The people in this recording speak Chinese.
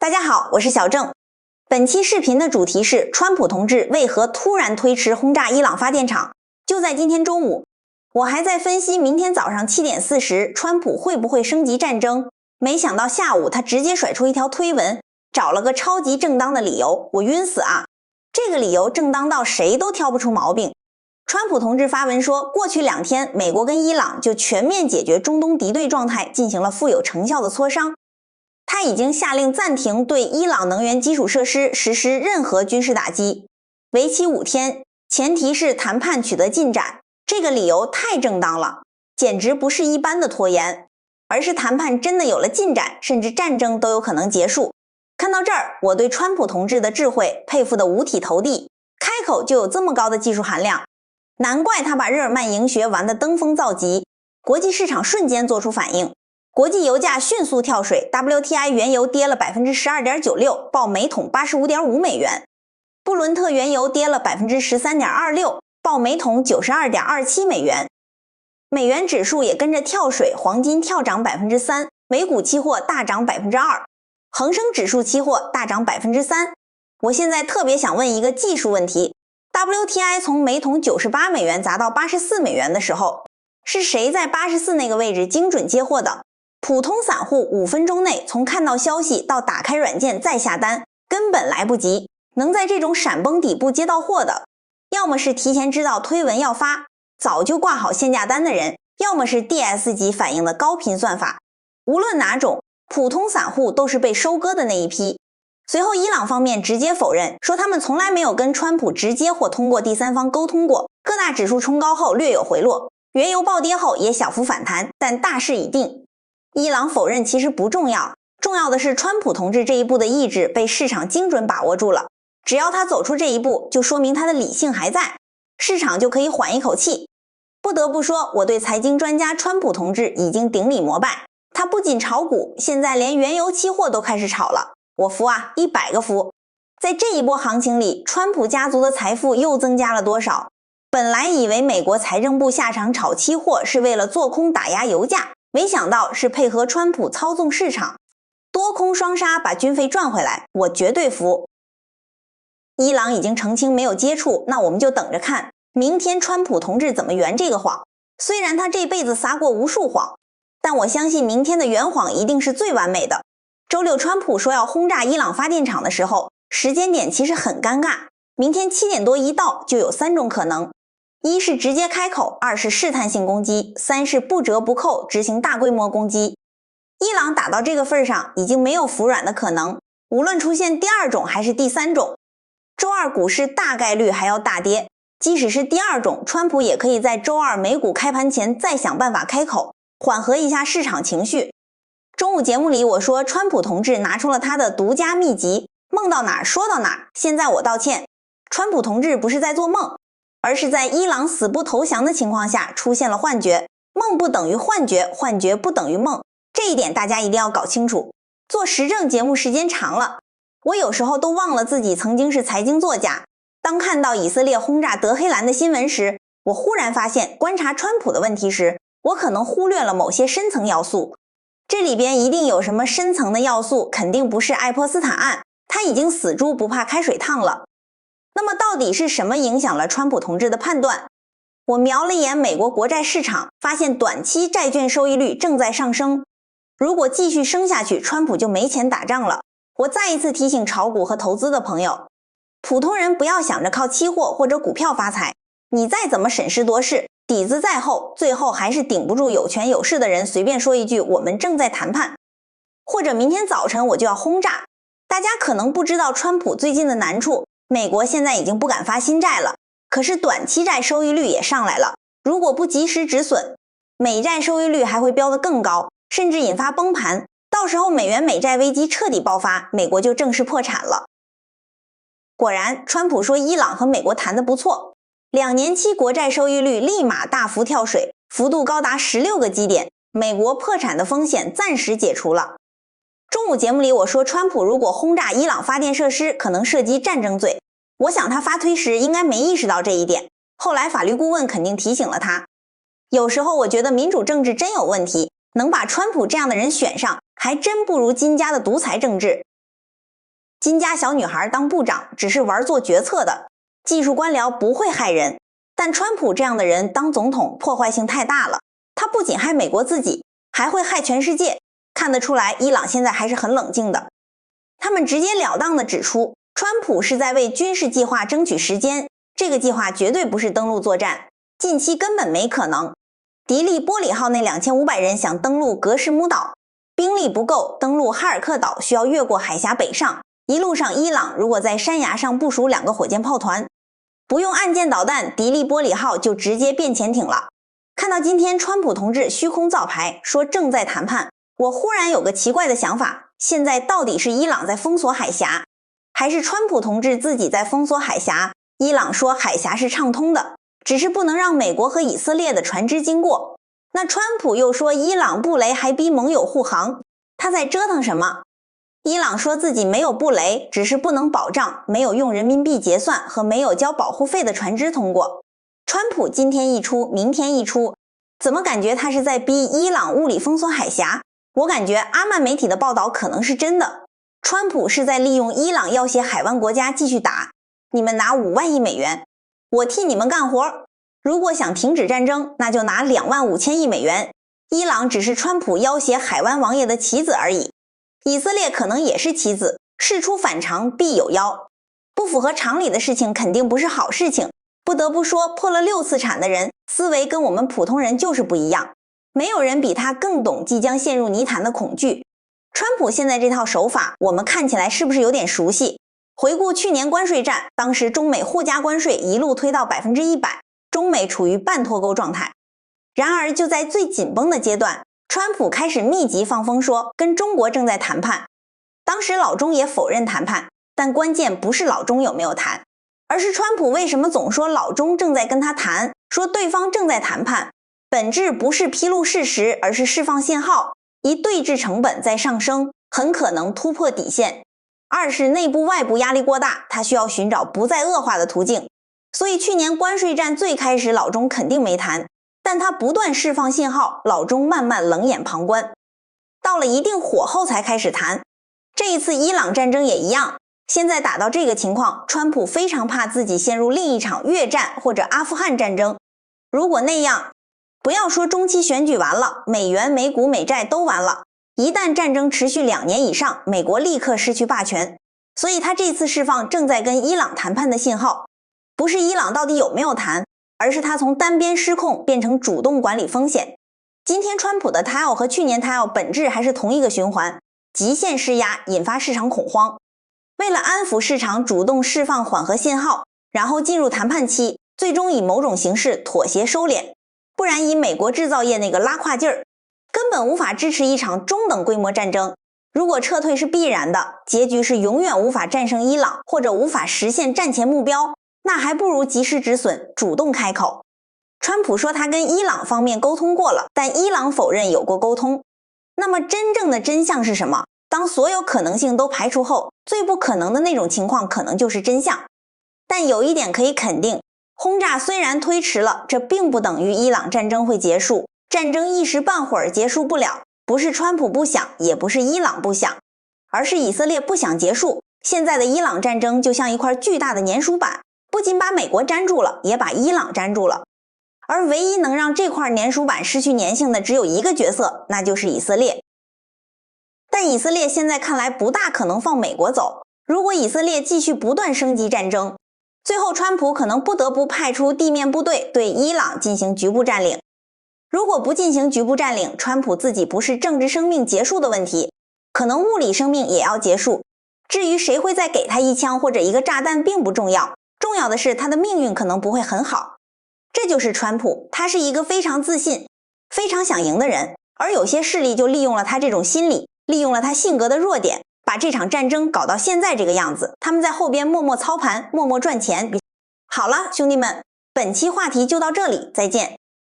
大家好，我是小郑。本期视频的主题是川普同志为何突然推迟轰炸伊朗发电厂。就在今天中午，我还在分析明天早上7点40川普会不会升级战争，没想到下午他直接甩出一条推文，找了个超级正当的理由，我晕死啊！这个理由正当到谁都挑不出毛病。川普同志发文说，过去2天美国跟伊朗就全面解决中东敌对状态进行了富有成效的磋商。他已经下令暂停对伊朗能源基础设施实施任何军事打击，为期5天，前提是谈判取得进展。这个理由太正当了，简直不是一般的拖延，而是谈判真的有了进展，甚至战争都有可能结束。看到这儿，我对川普同志的智慧佩服得五体投地，开口就有这么高的技术含量，难怪他把日耳曼银学玩得登峰造极，国际市场瞬间做出反应。国际油价迅速跳水 ，WTI 原油跌了 12.96%， 报每桶 85.5 美元；布伦特原油跌了 13.26%， 报每桶 92.27 美元。美元指数也跟着跳水，黄金跳涨 3%， 美股期货大涨 2%， 恒生指数期货大涨 3%。我现在特别想问一个技术问题 ，WTI 从每桶98美元砸到84美元的时候，是谁在84那个位置精准接货的？普通散户5分钟内从看到消息到打开软件再下单根本来不及，能在这种闪崩底部接到货的，要么是提前知道推文要发，早就挂好限价单的人，要么是 DS 级反应的高频算法。无论哪种，普通散户都是被收割的那一批。随后伊朗方面直接否认，说他们从来没有跟川普直接或通过第三方沟通过。各大指数冲高后略有回落，原油暴跌后也小幅反弹，但大势已定。伊朗否认其实不重要，重要的是川普同志这一步的意志被市场精准把握住了。只要他走出这一步，就说明他的理性还在，市场就可以缓一口气。不得不说，我对财经专家川普同志已经顶礼膜拜。他不仅炒股，现在连原油期货都开始炒了，我服啊，100个服。在这一波行情里，川普家族的财富又增加了多少？本来以为美国财政部下场炒期货是为了做空打压油价，没想到是配合川普操纵市场，多空双杀把军费赚回来，我绝对服。伊朗已经澄清没有接触，那我们就等着看明天川普同志怎么圆这个谎。虽然他这辈子撒过无数谎，但我相信明天的圆谎一定是最完美的。周六川普说要轰炸伊朗发电厂的时候，时间点其实很尴尬，明天7点多一到就有3种可能，一是直接开口，2是试探性攻击，3是不折不扣执行大规模攻击。伊朗打到这个份上，已经没有服软的可能，无论出现第2种还是第3种，周二股市大概率还要大跌。即使是第2种，川普也可以在周二美股开盘前再想办法开口，缓和一下市场情绪。中午节目里我说川普同志拿出了他的独家秘籍，梦到哪儿说到哪儿。现在我道歉，川普同志不是在做梦，而是在伊朗死不投降的情况下出现了幻觉。梦不等于幻觉，幻觉不等于梦，这一点大家一定要搞清楚。做时政节目时间长了，我有时候都忘了自己曾经是财经作家。当看到以色列轰炸德黑兰的新闻时，我忽然发现观察川普的问题时，我可能忽略了某些深层要素。这里边一定有什么深层的要素，肯定不是爱泼斯坦案，他已经死猪不怕开水烫了。那么到底是什么影响了川普同志的判断？我瞄了一眼美国国债市场，发现短期债券收益率正在上升。如果继续升下去，川普就没钱打仗了。我再一次提醒炒股和投资的朋友，普通人不要想着靠期货或者股票发财，你再怎么审时度势，底子再厚，最后还是顶不住有权有势的人随便说一句我们正在谈判，或者明天早晨我就要轰炸。大家可能不知道川普最近的难处，美国现在已经不敢发新债了，可是短期债收益率也上来了，如果不及时止损，美债收益率还会飙得更高，甚至引发崩盘，到时候美元美债危机彻底爆发，美国就正式破产了。果然，川普说伊朗和美国谈得不错，2年期国债收益率立马大幅跳水，幅度高达16个基点，美国破产的风险暂时解除了。中午节目里我说川普如果轰炸伊朗发电设施，可能涉及战争罪。我想他发推时应该没意识到这一点，后来法律顾问肯定提醒了他。有时候我觉得民主政治真有问题，能把川普这样的人选上，还真不如金家的独裁政治。金家小女孩当部长只是玩做决策的，技术官僚不会害人。但川普这样的人当总统破坏性太大了，他不仅害美国自己，还会害全世界。看得出来，伊朗现在还是很冷静的。他们直截了当地指出，川普是在为军事计划争取时间，这个计划绝对不是登陆作战，近期根本没可能。迪利波里号那2500人想登陆格什姆岛，兵力不够，登陆哈尔克岛需要越过海峡北上，一路上伊朗如果在山崖上部署2个火箭炮团，不用岸舰导弹，迪利波里号就直接变潜艇了。看到今天川普同志虚空造牌，说正在谈判，我忽然有个奇怪的想法，现在到底是伊朗在封锁海峡，还是川普同志自己在封锁海峡？伊朗说海峡是畅通的，只是不能让美国和以色列的船只经过。那川普又说伊朗布雷还逼盟友护航，他在折腾什么？伊朗说自己没有布雷，只是不能保障没有用人民币结算和没有交保护费的船只通过。川普今天一出，明天一出，怎么感觉他是在逼伊朗物理封锁海峡？我感觉阿曼媒体的报道可能是真的，川普是在利用伊朗要挟海湾国家继续打，你们拿5万亿美元，我替你们干活。如果想停止战争，那就拿2万5千亿美元。伊朗只是川普要挟海湾王爷的棋子而已，以色列可能也是棋子，事出反常必有妖。不符合常理的事情肯定不是好事情。不得不说，破了6次产的人，思维跟我们普通人就是不一样。没有人比他更懂即将陷入泥潭的恐惧。川普现在这套手法，我们看起来是不是有点熟悉？回顾去年关税战，当时中美互加关税一路推到100%，中美处于半脱钩状态。然而就在最紧绷的阶段，川普开始密集放风说跟中国正在谈判。当时老中也否认谈判，但关键不是老中有没有谈，而是川普为什么总说老中正在跟他谈，说对方正在谈判。本质不是披露事实，而是释放信号。一，对峙成本在上升，很可能突破底线；二是内部外部压力过大，他需要寻找不再恶化的途径。所以去年关税战最开始老中肯定没谈，但他不断释放信号，老中慢慢冷眼旁观，到了一定火候才开始谈。这一次伊朗战争也一样，现在打到这个情况，川普非常怕自己陷入另一场越战或者阿富汗战争。如果那样，不要说中期选举完了，美元、美股、美债都完了，一旦战争持续2年以上，美国立刻失去霸权。所以他这次释放正在跟伊朗谈判的信号，不是伊朗到底有没有谈，而是他从单边失控变成主动管理风险。今天川普的 TIL 和去年 TIL 本质还是同一个循环，极限施压引发市场恐慌，为了安抚市场主动释放缓和信号，然后进入谈判期，最终以某种形式妥协收敛。不然以美国制造业那个拉胯劲儿，根本无法支持一场中等规模战争。如果撤退是必然的，结局是永远无法战胜伊朗，或者无法实现战前目标，那还不如及时止损，主动开口。川普说他跟伊朗方面沟通过了，但伊朗否认有过沟通。那么真正的真相是什么？当所有可能性都排除后，最不可能的那种情况可能就是真相。但有一点可以肯定，轰炸虽然推迟了，这并不等于伊朗战争会结束。战争一时半会儿结束不了，不是川普不想，也不是伊朗不想，而是以色列不想结束。现在的伊朗战争就像一块巨大的粘鼠板，不仅把美国粘住了，也把伊朗粘住了。而唯一能让这块粘鼠板失去粘性的只有一个角色，那就是以色列。但以色列现在看来不大可能放美国走，如果以色列继续不断升级战争，最后川普可能不得不派出地面部队对伊朗进行局部占领。如果不进行局部占领，川普自己不是政治生命结束的问题，可能物理生命也要结束。至于谁会再给他一枪或者一个炸弹并不重要，重要的是他的命运可能不会很好。这就是川普，他是一个非常自信、非常想赢的人，而有些势力就利用了他这种心理，利用了他性格的弱点，把这场战争搞到现在这个样子，他们在后边默默操盘，默默赚钱。好了，兄弟们，本期话题就到这里，再见。